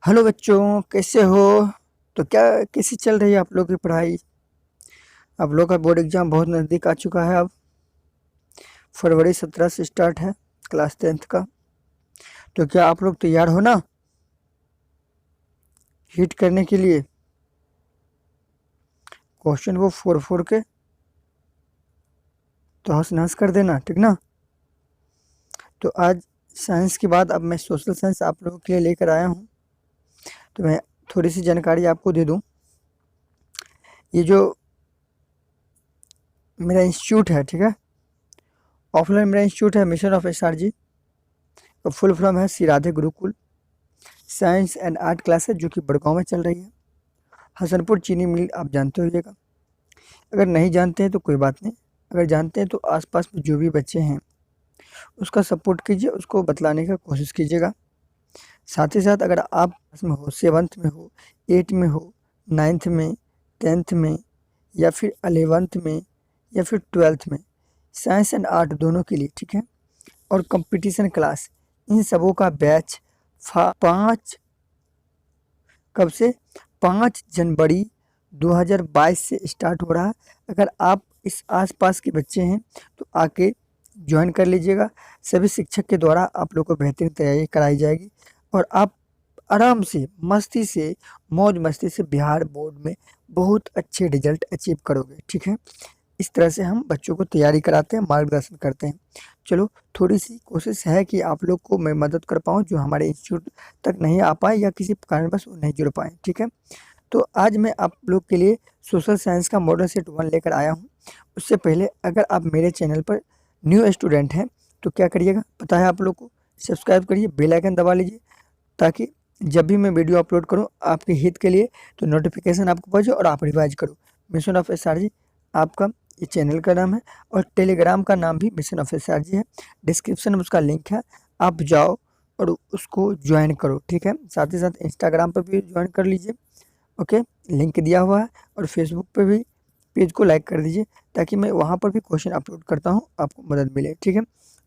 Hello बच्चों, कैसे हो? तो क्या कैसी चल रही है आप लोगों की पढ़ाई? आप लोगों का बोर्ड एग्जाम बहुत नज़दीक आ चुका है। अब फरवरी 17 से स्टार्ट है क्लास 10th का। तो क्या आप लोग तैयार हो ना हिट करने के लिए? क्वेश्चन को फोर फोर के तो हंस नहस कर देना, ठीक ना? तो आज साइंस के बाद अब मैं सोशल साइंस आप लोगों के लिए लेकर आया हूँ। तो मैं थोड़ी सी जानकारी आपको दे दूँ। ये जो मेरा इंस्टीट्यूट है, ठीक है, ऑफलाइन मेरा इंस्टीट्यूट है मिशन ऑफ SRG। तो फुल फॉर्म है Shri Radhe Gurukul science and art classes, जो कि बड़गांव में चल रही है। हसनपुर चीनी मिल आप जानते होइएगा। अगर नहीं जानते हैं तो कोई बात नहीं, अगर जानते हैं तो आसपास में जो भी बच्चे हैं उसका सपोर्ट कीजिए, उसको बतलाने का कोशिश कीजिएगा। साथ ही साथ अगर आप इसमें हो, 7th में हो, 8 में हो, 9th में, 10th में, या फिर 11th में, या फिर 12th में, साइंस एंड आर्ट दोनों के लिए, ठीक है। और कंपटीशन क्लास, इन सबों का बैच 5 कब से 5 जनवरी 2022 से स्टार्ट हो रहा है। अगर आप इस आसपास के बच्चे हैं तो आके ज्वाइन कर लीजिएगा। सभी शिक्षक के द्वारा आप लोग को बेहतरीन तैयारी कराई जाएगी और आप आराम से, मस्ती से, मौज मस्ती से बिहार बोर्ड में बहुत अच्छे रिजल्ट अचीव करोगे, ठीक है। इस तरह से हम बच्चों को तैयारी कराते हैं, मार्गदर्शन करते हैं। चलो, थोड़ी-सी कोशिश है कि आप लोग को मैं मदद कर पाऊँ, जो हमारे इंस्टीट्यूट तक नहीं आ पाए या किसी कारणवश वो नहीं जुड़ पाएँ, ठीक है। तो आज मैं आप लोग के लिए सोशल साइंस का मॉडल सेट 1 लेकर आया हूँ। उससे पहले अगर आप मेरे चैनल पर न्यू स्टूडेंट हैं तो क्या करिएगा पता है आप लोग को? सब्सक्राइब करिए, बेल आइकन दबा लीजिए, ताकि जब भी मैं वीडियो अपलोड करूँ आपके हित के लिए तो नोटिफिकेशन आपको पहुँचे और आप रिवाइज करो। मिशन ऑफ SRG आपका ये चैनल का नाम है और टेलीग्राम का नाम भी मिशन ऑफ SRG है। डिस्क्रिप्शन में उसका लिंक है, आप जाओ और उसको ज्वाइन करो, ठीक है। साथ ही साथ इंस्टाग्राम पर भी ज्वाइन कर लीजिए, ओके, लिंक दिया हुआ है। और फेसबुक पे भी पेज को लाइक कर दीजिए, ताकि मैं वहाँ पर भी क्वेश्चन अपलोड करता हूँ, आपको मदद मिले, ठीक है।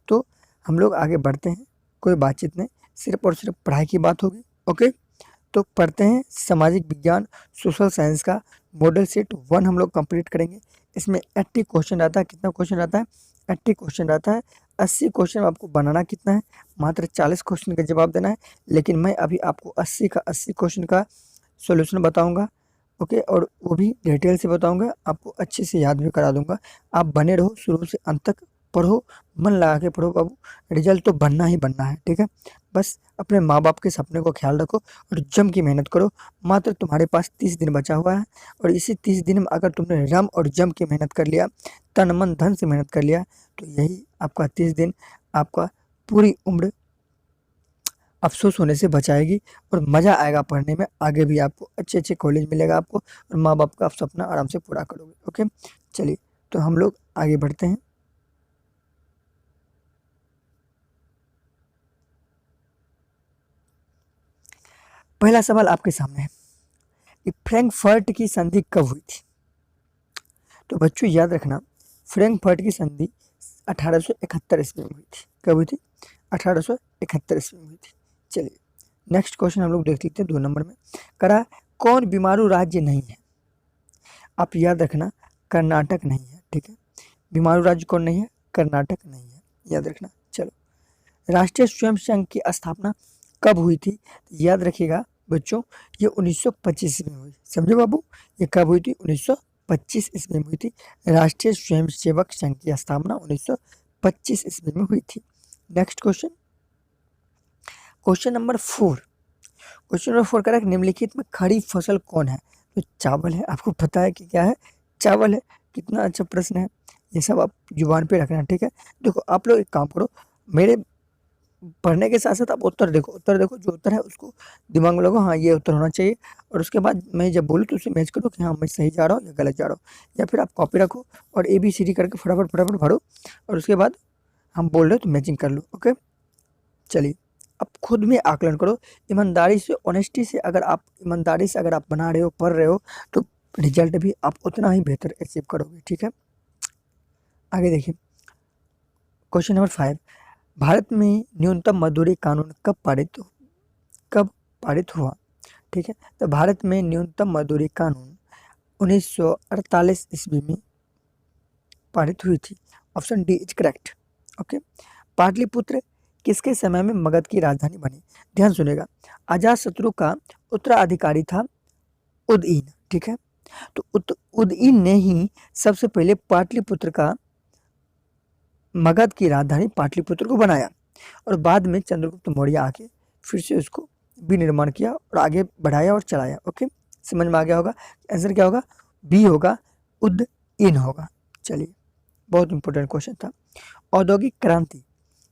तो हम लोग आगे बढ़ते हैं, कोई बातचीत नहीं, सिर्फ और सिर्फ पढ़ाई की बात होगी, ओके। तो पढ़ते हैं सामाजिक विज्ञान सोशल साइंस का मॉडल सेट 1 हम लोग कंप्लीट करेंगे। इसमें 80 क्वेश्चन रहता है। कितना क्वेश्चन रहता है? 80 क्वेश्चन रहता है। 80 क्वेश्चन आपको बनाना कितना है? मात्र 40 क्वेश्चन का जवाब देना है। लेकिन मैं अभी आपको 80 क्वेश्चन का सॉल्यूशन बताऊंगा, ओके, और वो भी डिटेल से बताऊंगा, आपको अच्छे से याद भी करा दूंगा। आप बने रहो, शुरू से अंत तक पढ़ो, मन लगा के पढ़ो बाबू, रिजल्ट तो बनना ही बनना है, ठीक है। बस अपने माँ बाप के सपने को ख्याल रखो और जम की मेहनत करो। मात्र तुम्हारे पास 30 दिन बचा हुआ है और इसी 30 दिन में अगर तुमने रम और जम की मेहनत कर लिया, तन मन धन से मेहनत कर लिया, तो यही आपका 30 दिन आपका पूरी उम्र अफ़सोस होने से बचाएगी और मज़ा आएगा पढ़ने में। आगे भी आपको अच्छे-अच्छे कॉलेज मिलेगा आपको और माँ-बाप का आप सपना आराम से पूरा करोगे, ओके। चलिए, तो हम लोग आगे बढ़ते हैं। पहला सवाल आपके सामने है कि फ्रैंकफर्ट की संधि कब हुई थी? तो बच्चों याद रखना, फ्रैंकफर्ट की संधि 1871 ईस्वी में हुई थी। कब हुई थी? 1871 ईस्वी में हुई थी। चलिए, नेक्स्ट क्वेश्चन हम लोग देख लेते हैं 2 नंबर में। करा कौन बीमारू राज्य नहीं है? आप याद रखना, कर्नाटक नहीं है, ठीक है। बीमारू राज्य कौन नहीं है? कर्नाटक नहीं है, याद रखना। चलो, राष्ट्रीय स्वयं संघ की स्थापना कब हुई थी? याद रखिएगा बच्चों, ये 1925 ईस्वी में हुई। समझे बाबू? ये कब हुई थी? 1925 ईस्वी में हुई थी। राष्ट्रीय स्वयंसेवक संघ की स्थापना 1925 ईस्वी में हुई थी। Next question, question number 4। Question number 4 कह रहा है निम्नलिखित में खरीफ फसल कौन है? तो चावल है। आपको पता है कि क्या है? चावल है। कितना अच्छा प्रश्न है। ये सब आप जुबान पे रखना, ठीक है। देखो, आप लोग एक काम करो, मेरे पढ़ने के साथ साथ आप उत्तर देखो, उत्तर देखो, जो उत्तर है उसको दिमाग में लगाओ, हाँ ये उत्तर होना चाहिए। और उसके बाद मैं जब बोलूँ तो उसे मैच करो कि हाँ मैं सही जा रहा हूँ या गलत जा रहा हूँ। या फिर आप कॉपी रखो और ABCD करके फटाफट फटाफट भरो और उसके बाद हम बोल रहे हो तो मैचिंग कर लो, ओके। चलिए, अब खुद में आकलन करो। ईमानदारी से, ऑनेस्टी से, अगर आप ईमानदारी से अगर आप बना रहे हो, पढ़ रहे हो, तो रिजल्ट भी आप उतना ही बेहतर अचीव करोगे, ठीक है। आगे देखिए, क्वेश्चन नंबर 5। भारत में न्यूनतम मजदूरी कानून कब पारित हुआ? ठीक है। तो भारत में न्यूनतम मजदूरी कानून 1948 ईस्वी में पारित हुई थी। Option D is correct. Okay. Pataliputra किसके समय में मगध की राजधानी बनी? ध्यान सुनेगा, अजातशत्रु का उत्तराधिकारी था उदयीन, ठीक है। तो उदयीन ने ही सबसे पहले पाटलिपुत्र का मगध की राजधानी पाटलिपुत्र को बनाया और बाद में चंद्रगुप्त मौर्य आके फिर से उसको विनिर्माण किया और आगे बढ़ाया और चलाया। ओके, समझ में आ गया होगा। आंसर क्या होगा? बी होगा, उदयीन होगा। चलिए, बहुत इंपॉर्टेंट क्वेश्चन था। औद्योगिक क्रांति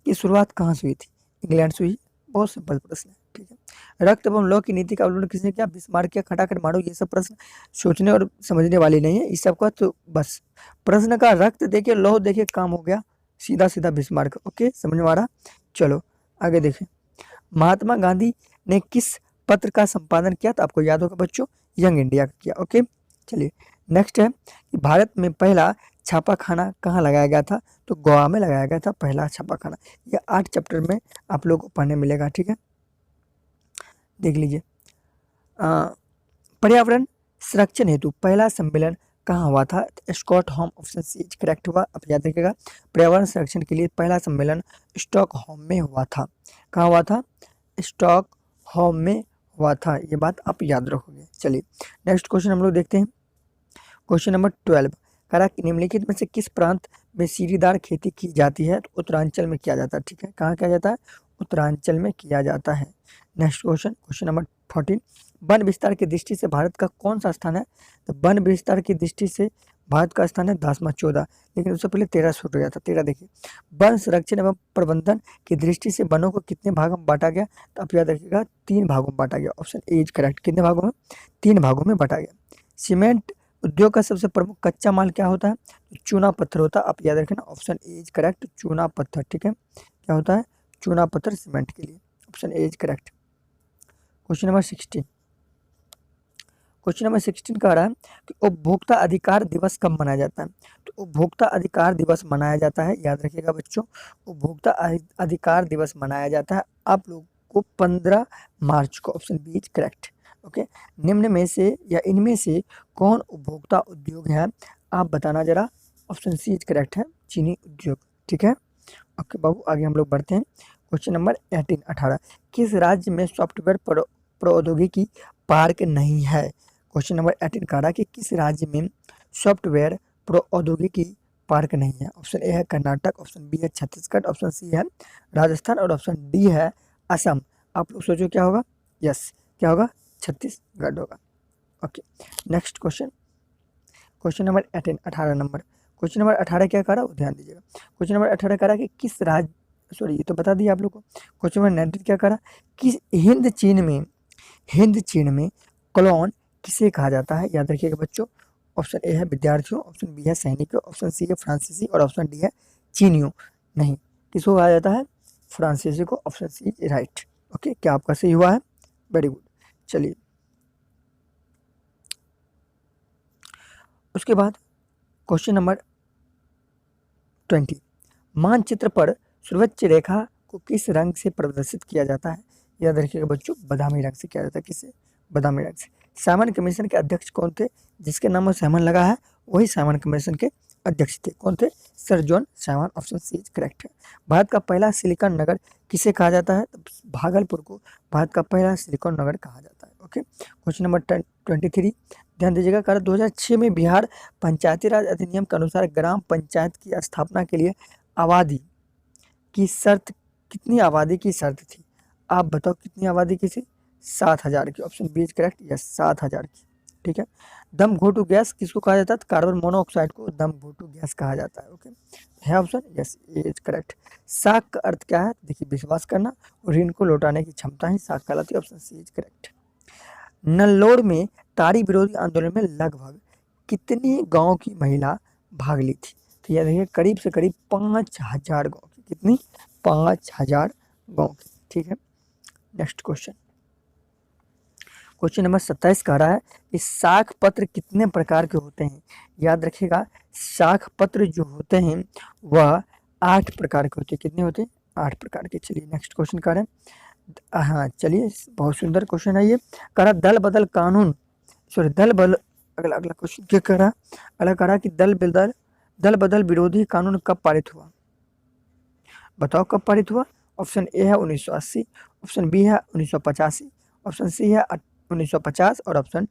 की शुरुआत कहाँ से हुई थी? इंग्लैंड से हुई। बहुत सिंपल प्रश्न है, ठीक है। रक्त एवं लौ की नीति का अवलंबन किसने किया? बिस्मार्क किया। खटाखट मारो, ये सब प्रश्न सोचने और समझने वाले नहीं है इस सब का, तो बस प्रश्न का रक्त देखे लौ देखे काम हो गया, सीधा सीधा बिस्मार्क। ओके, समझ में आ रहा? चलो आगे देखें। महात्मा गांधी ने किस पत्र का संपादन किया? तो आपको याद होगा बच्चों, यंग इंडिया का किया। ओके, चलिए नेक्स्ट है कि भारत में पहला छापाखाना कहाँ लगाया गया था? तो गोवा में लगाया गया था पहला छापाखाना। यह 8 चैप्टर में आप लोग को पढ़ने मिलेगा, ठीक है। देख लीजिए, पर्यावरण संरक्षण हेतु पहला सम्मेलन कहाँ हुआ था? स्टॉकहोम। ऑप्शन सी करेक्ट हुआ। आप याद रखिएगा, पर्यावरण संरक्षण के लिए पहला सम्मेलन स्टॉकहोम में हुआ था। कहाँ हुआ था? स्टॉकहोम में हुआ था, ये बात आप याद रखोगे। चलिए नेक्स्ट क्वेश्चन हम लोग देखते हैं। क्वेश्चन नंबर 12 करा कि निम्नलिखित में से किस प्रांत में सीढ़ीदार खेती की जाती है? तो उत्तरांचल में किया जाता है, ठीक है। कहाँ किया जाता है? उत्तरांचल में किया जाता है। Next question, question number 14 one विस्तार की दृष्टि से भारत का कौन सा स्थान है? तो वन विस्तार की दृष्टि से भारत का स्थान है 10वां 14, लेकिन उससे पहले 13 छूट गया था। 13 देखिए, वन संरक्षण एवं प्रबंधन की दृष्टि से वनों को कितने भागों में बांटा गया? तो आप याद रखिएगा 3 भागों में बांटा गया। Option A is correct. कितने भागों में? 3 भागों में बांटा गया। सीमेंट उद्योग का सबसे प्रमुख कच्चा माल क्या होता है? तो चूना पत्थर होता है। आप याद रखना, ऑप्शन ए इज करेक्ट, चूना पत्थर, ठीक है। क्या होता है? चूना पत्थर सीमेंट के लिए। Option A is correct. Question number 16, question number 16 कह रहा है कि उपभोक्ता अधिकार दिवस कब मनाया जाता है? तो उपभोक्ता अधिकार दिवस मनाया जाता है, याद रखिएगा बच्चों, उपभोक्ता अधिकार दिवस मनाया जाता है आप लोग को 15 मार्च को। Option B is correct. Okay, निम्न में से या इनमें से कौन उपभोक्ता उद्योग है? आप बताना जरा। ऑप्शन सी इज करेक्ट है, चीनी उद्योग, ठीक है। ओके बाबू, आगे हम लोग बढ़ते हैं। क्वेश्चन नंबर 18 किस राज्य में सॉफ्टवेयर प्रौद्योगिकी पार्क नहीं है? क्वेश्चन नंबर 18 कह रहा कि किस राज्य में सॉफ्टवेयर प्रौद्योगिकी पार्क नहीं है? ऑप्शन ए है कर्नाटक, ऑप्शन बी है छत्तीसगढ़, ऑप्शन सी है राजस्थान और ऑप्शन डी है असम। आप लोग सोचो क्या होगा? यस, क्या होगा? छत्तीसगढ़ होगा। Okay, next question, question number 18 number. Question number 18 क्या करा? ध्यान दीजिएगा। क्वेश्चन नंबर 18 करा कि किस राज्य, सॉरी ये तो बता दिया आप लोग को। क्वेश्चन नंबर 19 क्या करा? किस हिंद चीन में क्लोन किसे कहा जाता है? याद रखिएगा बच्चों, ऑप्शन ए है विद्यार्थियों, ऑप्शन बी है सैनिकों, ऑप्शन सी है फ्रांसीसी और ऑप्शन डी है चीनियों। नहीं, किसको कहा जाता है? फ्रांसीसी को। Option C right. ओके, क्या आपका सही हुआ है? Very good. चलिए उसके बाद क्वेश्चन नंबर 20 मानचित्र पर सर्वोच्च रेखा को किस रंग से प्रदर्शित किया जाता है? याद रखिएगा बच्चों, बादामी रंग से किया जाता है। किससे? बादामी रंग से। साइमन कमीशन के अध्यक्ष कौन थे? जिसके नाम में साइमन लगा है वही साइमन कमीशन के अध्यक्ष थे। कौन थे? Sir John Simon. Option C correct है। भारत का पहला सिलिकॉन नगर किसे कहा जाता है? तो भागलपुर को भारत का पहला सिलिकॉन नगर कहा जाता है। ओके, क्वेश्चन नंबर 23 ध्यान दीजिएगा। कारण 2006 में बिहार पंचायती राज अधिनियम के अनुसार ग्राम पंचायत की स्थापना के लिए आबादी की शर्त, कितनी आबादी की शर्त थी? आप बताओ कितनी आबादी की थी? 7,000 की। Option B is correct, yes 7,000 की, ठीक है। दम घोटू गैस किसको कहा जाता है? कार्बन मोनोऑक्साइड को दम घोटू गैस कहा जाता है। ओके, है ऑप्शन? यस, ये इज करेक्ट। साख का अर्थ क्या है? देखिए, विश्वास करना और ऋण को लौटाने की क्षमता ही साख कहलाती है। Option C is correct. नल्लोड़ में ताड़ी विरोधी आंदोलन में लगभग कितनी गांव की महिला भाग ली थी? तो यह देखिए, करीब से करीब 5,000 गांव की। कितनी? 5,000 गांव की, ठीक है। नेक्स्ट क्वेश्चन, क्वेश्चन नंबर 27 कह रहा है इस साख पत्र कितने प्रकार के होते हैं? याद रखिएगा, साख पत्र जो होते हैं वह 8 प्रकार के होते हैं। कितने होते हैं? 8 प्रकार के। चलिए नेक्स्ट क्वेश्चन कह रहे हैं हाँ चलिए, बहुत सुंदर क्वेश्चन है ये। करा दल बदल कानून, सॉरी दल बदल, अगला अगला क्वेश्चन क्या करा, अगला करा कि दल बदल विरोधी कानून कब पारित हुआ? बताओ कब पारित हुआ। ऑप्शन ए है 1980, ऑप्शन बी है 1985, ऑप्शन सी है 1950 और ऑप्शन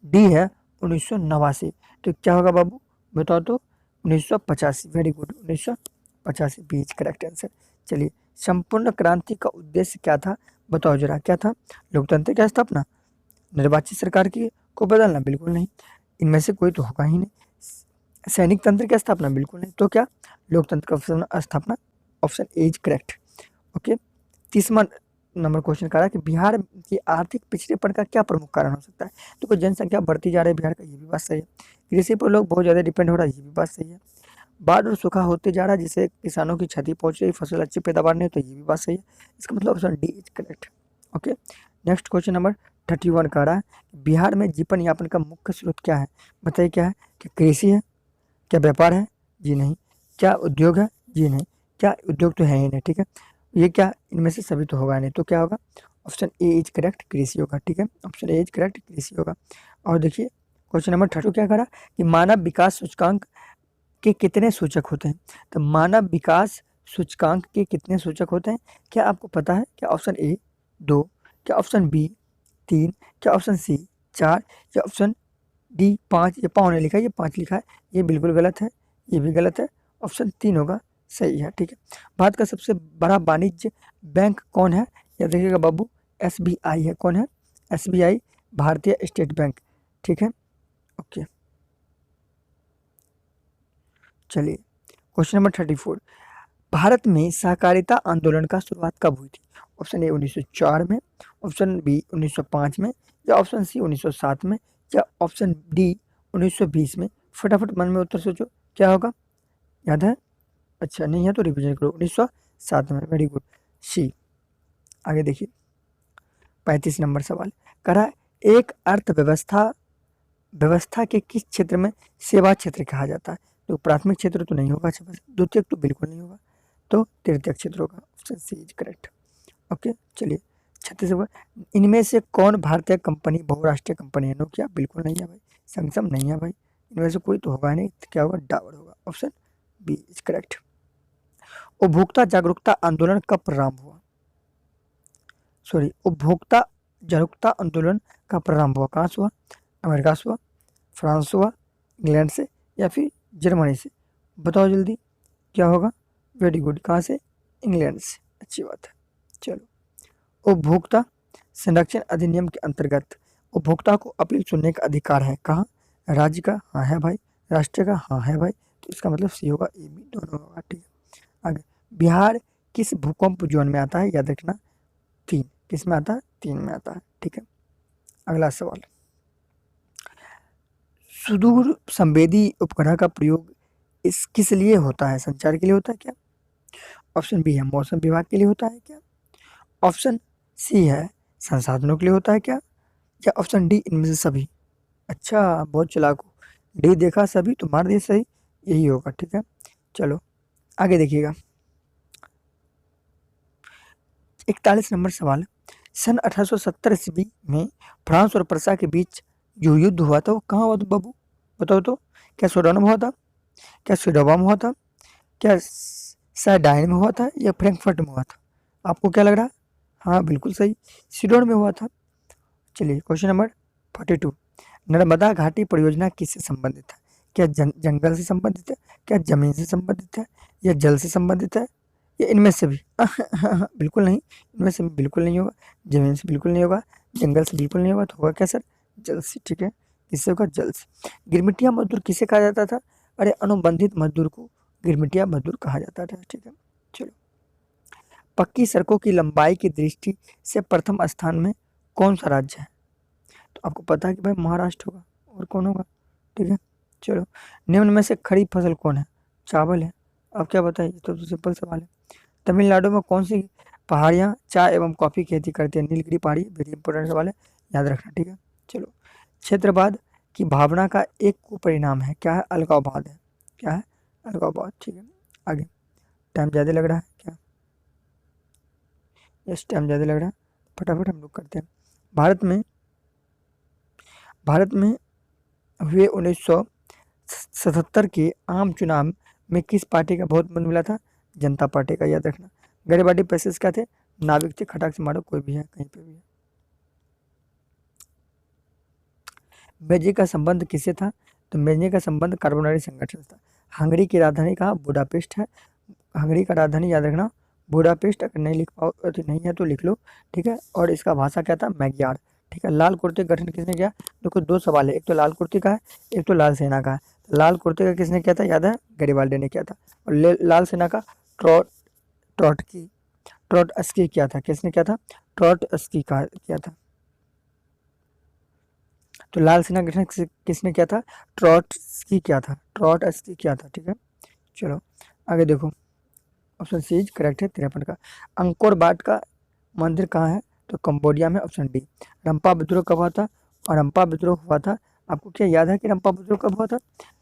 डी है 1989। तो क्या होगा बाबू, बताओ तो। 1985, very good, 1985 B is correct answer. चलिए, संपूर्ण क्रांति का उद्देश्य क्या था, बताओ जरा क्या था? लोकतंत्र की स्थापना, निर्वाचित सरकार की को बदलना, बिल्कुल नहीं, इनमें से कोई तो होगा ही नहीं। सैनिक तंत्र की स्थापना, बिल्कुल नहीं, तो क्या? लोकतंत्र का स्थापना, option A is correct. Okay, 30वां नंबर क्वेश्चन कह रहा है कि बिहार की आर्थिक पिछड़ेपन का क्या प्रमुख कारण हो सकता है? तो कोई जनसंख्या बढ़ती जा रही है बिहार का, ये भी बात सही है। कृषि पर लोग बहुत ज़्यादा डिपेंड हो रहा है, ये भी बात सही है। बाढ़ और सूखा होते जा रहा है जिससे किसानों की क्षति पहुंच रही, फसल अच्छी पैदावार नहीं, तो ये भी बात सही है। इसका मतलब option D is correct. Okay, next question number 31 कह रहा है बिहार में जीवन यापन का मुख्य स्रोत क्या है? बताइए क्या है? क्या कृषि है? क्या व्यापार है? जी नहीं। क्या उद्योग है? जी नहीं। क्या उद्योग तो है ही नहीं, ठीक है। ये क्या, इनमें से सभी तो होगा नहीं, तो क्या होगा? ऑप्शन ए इज करेक्ट, कृषि होगा, ठीक है। ऑप्शन ए इज करेक्ट, कृषि होगा। और देखिए क्वेश्चन नंबर 32 क्या करा कि मानव विकास सूचकांक के कितने सूचक होते हैं? तो मानव विकास सूचकांक के कितने सूचक होते हैं, क्या आपको पता है? क्या ऑप्शन ए 2, क्या ऑप्शन बी 3, क्या ऑप्शन सी 4, या ऑप्शन डी 5? ये पौने लिखा है, ये 5 लिखा है, ये बिल्कुल गलत है, ये भी गलत है। ऑप्शन 3 होगा सही है, ठीक है। भारत का सबसे बड़ा वाणिज्य बैंक कौन है? या देखिएगा बाबू, एसबीआई है। कौन है? एसबीआई, भारतीय स्टेट बैंक, ठीक है। ओके, चलिए क्वेश्चन नंबर 34, भारत में सहकारिता आंदोलन का शुरुआत कब हुई थी? ऑप्शन ए 1904 में, ऑप्शन बी 1905 में, या ऑप्शन सी 1907 में, या ऑप्शन डी 1920 में। फटाफट मन में उत्तर सोचो, क्या होगा? याद है? अच्छा नहीं है तो रिवीजन करो, 1907 में, वेरी गुड, सी। आगे देखिए 35 नंबर सवाल करा, एक व्यवस्था के किस क्षेत्र में सेवा क्षेत्र कहा जाता है? तो प्राथमिक क्षेत्र तो नहीं होगा, अच्छा बस द्वितीयक तो बिल्कुल नहीं होगा, तो तृतीयक क्षेत्र होगा, option C is correct. Okay, चलिए 36 नंबर, इनमें से कौन भारतीय कंपनी बहुराष्ट्रीय कंपनी है? नोकिया, बिल्कुल नहीं है भाई। सैमसंग नहीं है भाई, इनमें से कोई तो होगा नहीं, तो क्या होगा? डाबर होगा, ऑप्शन बी इज करेक्ट। उपभोक्ता जागरूकता आंदोलन कब प्रारंभ हुआ? सॉरी, उपभोक्ता जागरूकता आंदोलन का प्रारंभ हुआ कहाँ से हुआ? अमेरिका से हुआ, फ्रांस से हुआ, इंग्लैंड से, या फिर जर्मनी से? बताओ जल्दी क्या होगा? वेरी गुड, कहाँ से? इंग्लैंड से, अच्छी बात है। चलो, उपभोक्ता संरक्षण अधिनियम के अंतर्गत उपभोक्ता को अपील सुनने का अधिकार है, कहाँ? राज्य का, हाँ है भाई। राष्ट्र का, हाँ है भाई। तो इसका मतलब सी होगा, ए बी दोनों होगा, ठीक है। आगे, बिहार किस भूकंप जोन में आता है? याद रखना, 3, किस में आता है? 3 में आता है, ठीक है। अगला सवाल, सुदूर संवेदी उपग्रह का प्रयोग इस किस लिए होता है? संचार के लिए होता है क्या? ऑप्शन बी है मौसम विभाग के लिए होता है क्या? ऑप्शन सी है संसाधनों के लिए होता है क्या? या ऑप्शन डी इनमें से सभी? अच्छा, बहुत चालाक हो, डी देखा सभी तो मार दिए सही, यही होगा, ठीक है। चलो आगे देखिएगा 41 नंबर सवाल, सन 1870 ईस्वी में फ्रांस और प्रसा के बीच जो युद्ध हुआ था वो कहाँ हुआ था बाबू? बताओ तो। क्या सूडान में हुआ था? क्या सिडोवा में हुआ था? क्या साइडाइन में हुआ था? या फ्रैंकफर्ट में हुआ था? आपको क्या लग रहा है? हाँ बिल्कुल सही, सिडोन में हुआ था। चलिए क्वेश्चन नंबर 42, नर्मदा घाटी परियोजना किससे संबंधित है? क्या जंगल से संबंधित है? क्या जमीन से संबंधित है? या जल से संबंधित है? या इनमें से भी? बिल्कुल नहीं, इनमें से भी बिल्कुल नहीं होगा, जमीन से बिल्कुल नहीं होगा, जंगल से बिल्कुल नहीं होगा, तो होगा क्या सर? जल से, ठीक है। किससे होगा? जल से। गिरमिटिया मजदूर किसे कहा जाता था? अरे अनुबंधित मजदूर को गिरमिटिया मजदूर कहा जाता था, ठीक है। चलो, पक्की सड़कों की लंबाई की दृष्टि से प्रथम स्थान में कौन सा राज्य है? तो आपको पता है कि भाई महाराष्ट्र होगा, और कौन होगा? ठीक है। चलो, निम्न में से खरीफ फसल कौन है? चावल है। अब क्या बताइए, तो सिंपल सवाल है। तमिलनाडु में कौन सी पहाड़ियाँ चाय एवं कॉफी खेती करती है? नीलगिरी पहाड़ी, वेरी इंपॉर्टेंट सवाल है, याद रखना, ठीक है। चलो, क्षेत्रवाद की भावना का एक परिणाम है, क्या है? अलगाववाद है। क्या है? अलगाववाद, ठीक है। आगे, टाइम ज़्यादा लग रहा है क्या? यस, टाइम ज़्यादा लग रहा है, फटाफट हम लोग करते हैं। भारत में हुए 1977 के आम चुनाव में किस पार्टी का बहुत मत मिला था? जनता पार्टी का, याद रखना। गरिबाडी पैसेज क्या थे? नाविक थे। खटाक से मारो, कोई भी है, कहीं पे भी है। बेल्जियम का संबंध किससे था? तो बेल्जियम का संबंध कार्बोनारी संगठन से था। हंगरी की राजधानी कहाँ? बुडापेस्ट है। हंगरी का राजधानी याद रखना बुडापेस्ट। अगर नहीं लिख पाओ तो नहीं है तो लिख लो, ठीक है। और इसका भाषा क्या था? मैग्यार, ठीक है। लाल कुर्ते का गठन किसने किया? देखो दो सवाल है, एक तो लाल कुर्ते का है, एक तो लाल सेना का है। तो लाल कुर्ते का किसने किया था? याद है, गरिबाल्डी ने किया था। और लाल सेना का ट्रॉटस्की किया था। किसने किया था? ट्रॉटस्की का किया था। तो लाल सेना गठन किसने किया था? ट्रॉटस्की किया था। ट्रॉटस्की किया था, ठीक है। चलो आगे देखो, ऑप्शन सी इज करेक्ट है 53 का। अंकोर वाट का मंदिर कहाँ है? तो कंबोडिया में, ऑप्शन डी। रंपा विद्रोह कब हुआ था? और रंपा विद्रोह हुआ था, आपको क्या याद है कि रंपा विद्रोह कब हुआ था?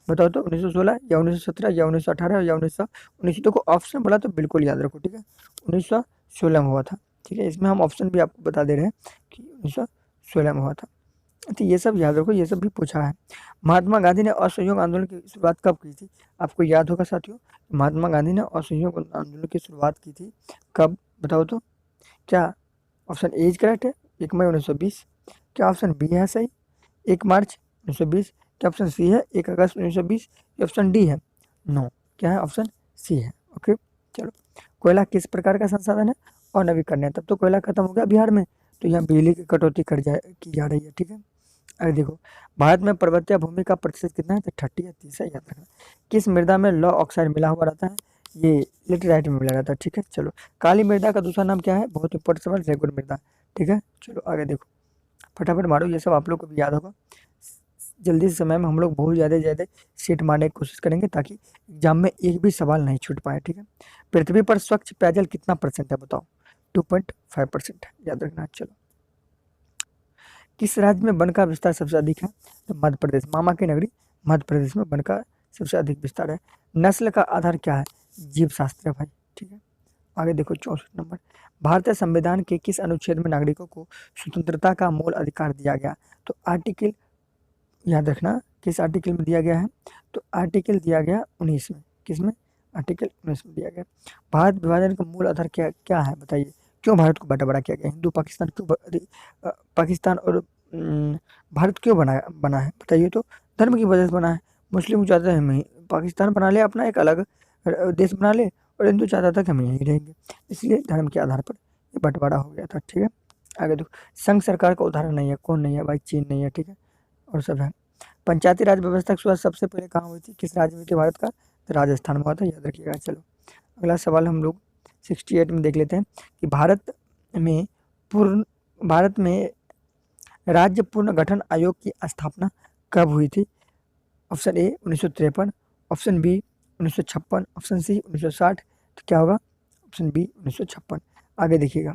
बताओ तो 1916 या 1917 या 1918 या 1919? देखो ऑप्शन बोला तो बिल्कुल याद रखो, ठीक है। 1916 में हुआ था, ठीक है। इसमें हम ऑप्शन भी आपको बता दे रहे हैं कि 1916 में हुआ था। तो ये सब याद रखो, ये सब भी पूछा है। महात्मा गांधी ने असहयोग आंदोलन की शुरुआत कब की थी? आपको याद होगा साथियों, महात्मा गांधी ने असहयोग आंदोलन की शुरुआत की थी कब? बताओ तो। क्या ऑप्शन ए इज करेक्ट है? 1 मई 1920। क्या ऑप्शन बी है सही? 1 मार्च 1920। क्या ऑप्शन सी है 1 अगस्त 1920? या ऑप्शन डी है? नो, क्या है? ऑप्शन सी है। ओके चलो, कोयला किस प्रकार का संसाधन है और नवीकरणीय? तब तो कोयला खत्म हो गया बिहार में, तो यहाँ बिजली की कटौती की जा रही है, ठीक है। अरे देखो, भारत में पर्वतीय भूमि का प्रतिशत कितना है? तो 30 या 30 है, याद रखना। किस मृदा में लौह ऑक्साइड मिला हुआ रहता है? ये लेटेराइट में मिला रहता है, ठीक है। चलो, काली मृदा का दूसरा नाम क्या है? बहुत इंपॉर्टेंट सवाल, रेगुर मृदा, ठीक है। चलो आगे देखो, फटाफट मारो, ये सब आप लोग को भी याद होगा। जल्दी से समय में हम लोग बहुत ज़्यादा सेट मारने की कोशिश करेंगे ताकि एग्जाम में एक भी सवाल नहीं छूट पाए, ठीक है। पृथ्वी पर स्वच्छ पेयजल कितना परसेंट है? बताओ। 2.5% है, याद रखना। चलो, किस राज्य में वन का विस्तार सबसे अधिक है? तो मध्य प्रदेश, मामा की नगरी मध्य प्रदेश में वन का सबसे अधिक विस्तार है। नस्ल का आधार क्या है? जीव शास्त्र है भाई, ठीक है। आगे देखो 64 नंबर, भारतीय संविधान के किस अनुच्छेद में नागरिकों को स्वतंत्रता का मूल अधिकार दिया गया? तो आर्टिकल, याद रखना किस आर्टिकल में दिया गया है? तो आर्टिकल दिया गया 19 में। किस में? आर्टिकल 19 में दिया गया। भारत विभाजन का मूल आधार क्या क्या है? बताइए, क्यों भारत को बटा किया गया? हिंदू पाकिस्तान क्यों पाकिस्तान और भारत क्यों बना है? बताइए तो। धर्म की वजह से बना है। मुस्लिम चाहते हैं हम पाकिस्तान बना ले, अपना एक अलग देश बना ले, और हिंदू चाहता था कि हम यहीं रहेंगे, इसलिए धर्म के आधार पर ये बंटवारा हो गया था, ठीक है। आगे देखो, संघ सरकार का उदाहरण नहीं है, कौन नहीं है भाई? चीन नहीं है, ठीक है, और सब है। पंचायती राज व्यवस्था की शुरुआत सबसे पहले कहाँ हुई थी? किस राज्य में थी भारत का? तो राजस्थान में हुआ था, याद रखिएगा। चलो अगला सवाल हम लोग 68 में देख लेते हैं कि भारत में राज्य पुनर्गठन आयोग की स्थापना कब हुई थी? Option A 1953, option B 1956, option C 1960। तो क्या होगा? Option B 1956। आगे देखिएगा,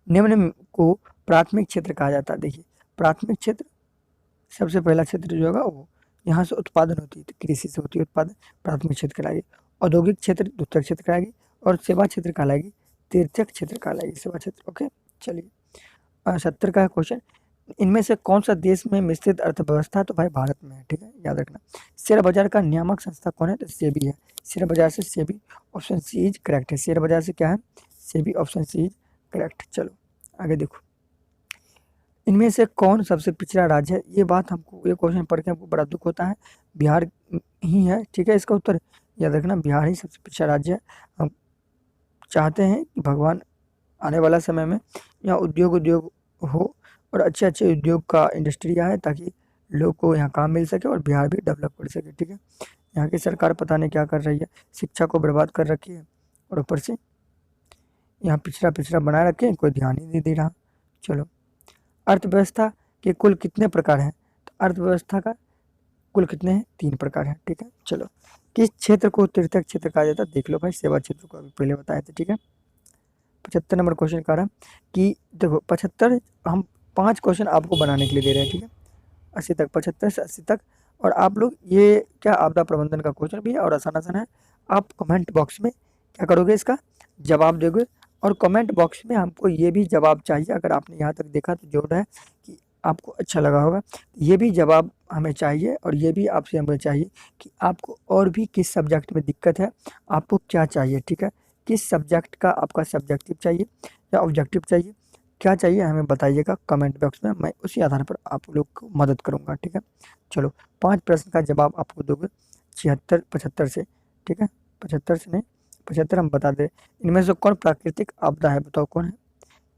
निम्न को प्राथमिक क्षेत्र कहा जाता है। देखिए, प्राथमिक क्षेत्र सबसे पहला क्षेत्र जो होगा वो यहाँ से उत्पादन होती है, तो कृषि से होती है उत्पादन, प्राथमिक क्षेत्र कहलाएगी। औद्योगिक क्षेत्र द्वितीयक क्षेत्र कहलाएगी, और सेवा क्षेत्र कहलाएगी तृतीयक क्षेत्र कहलाएगी, सेवा क्षेत्र। ओके चलिए, 70 का क्वेश्चन, इनमें से कौन सा देश में मिश्रित अर्थव्यवस्था? तो भाई भारत में है, ठीक है, याद रखना। शेयर बाजार का नियामक संस्था कौन है? तो सेबी है। शेयर बाजार से SEBI, option C is correct है। शेयर बाजार से क्या है? SEBI, option C is correct. चलो आगे देखो, इनमें से कौन सबसे पिछड़ा राज्य है? ये बात हमको, ये क्वेश्चन पढ़ के हमको बड़ा दुख होता है। बिहार ही है, ठीक है। इसका उत्तर याद रखना, बिहार ही सबसे पिछड़ा राज्य है। हम चाहते हैं कि भगवान आने वाला समय में यहाँ उद्योग हो, और अच्छे अच्छे उद्योग का इंडस्ट्री आए, ताकि लोग को यहाँ काम मिल सके और बिहार भी डेवलप कर सके, ठीक है। यहाँ की सरकार पता नहीं क्या कर रही है, शिक्षा को बर्बाद कर रखी है, और ऊपर से यहाँ पिछड़ा बनाए रखे हैं, कोई ध्यान ही नहीं दे रहा। चलो, अर्थव्यवस्था के कुल कितने प्रकार हैं? तो अर्थव्यवस्था का कुल कितने हैं? 3 प्रकार हैं, ठीक है। चलो, किस क्षेत्र को तृतीयक क्षेत्र कहा जाता है? देख लो भाई, सेवा क्षेत्र को अभी पहले बताए थे, ठीक है। 75 नंबर क्वेश्चन कह रहा है कि देखो 75, हम 5 क्वेश्चन आपको बनाने के लिए दे रहे हैं, ठीक है। 80 तक, 75 से 80 तक। और आप लोग ये क्या आपदा प्रबंधन का क्वेश्चन भी है और आसान है। आप कमेंट बॉक्स में क्या करोगे? इसका जवाब दोगे। और कमेंट बॉक्स में हमको ये भी जवाब चाहिए, अगर आपने यहाँ तक देखा तो जो है कि आपको अच्छा लगा होगा, ये भी जवाब हमें चाहिए। और ये भी आपसे हमें चाहिए कि आपको और भी किस सब्जेक्ट में दिक्कत है, आपको क्या चाहिए, ठीक है, किस सब्जेक्ट का आपका सब्जेक्टिव चाहिए या ऑब्जेक्टिव चाहिए, क्या चाहिए हमें बताइएगा कमेंट बॉक्स में, मैं उसी आधार पर आप लोग को मदद करूँगा, ठीक है। चलो 5 प्रश्न का जवाब आपको दोगे 75 से, ठीक है, 75 से नहीं, 75 हम बता दें। इनमें से कौन प्राकृतिक आपदा है, बताओ कौन है।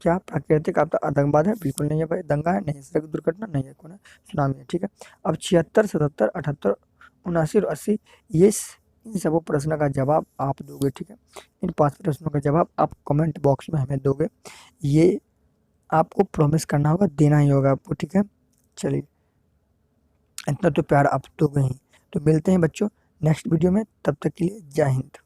क्या प्राकृतिक आपदा आतंकवाद है, बिल्कुल नहीं है भाई। दंगा है, नहीं। सड़क दुर्घटना नहीं है, कौन है, सुनामी है, ठीक है। अब 76, 77, 78, 79 और 80, ये इन सबों प्रश्नों का जवाब आप दोगे, ठीक है। इन 5 प्रश्नों का जवाब आप कमेंट बॉक्स में हमें दोगे, ये आपको प्रॉमिस करना होगा, देना ही होगा आपको, ठीक है। चलिए, इतना तो प्यार आप दोगे ही। तो मिलते हैं बच्चों नेक्स्ट वीडियो में, तब तक के लिए जय हिंद।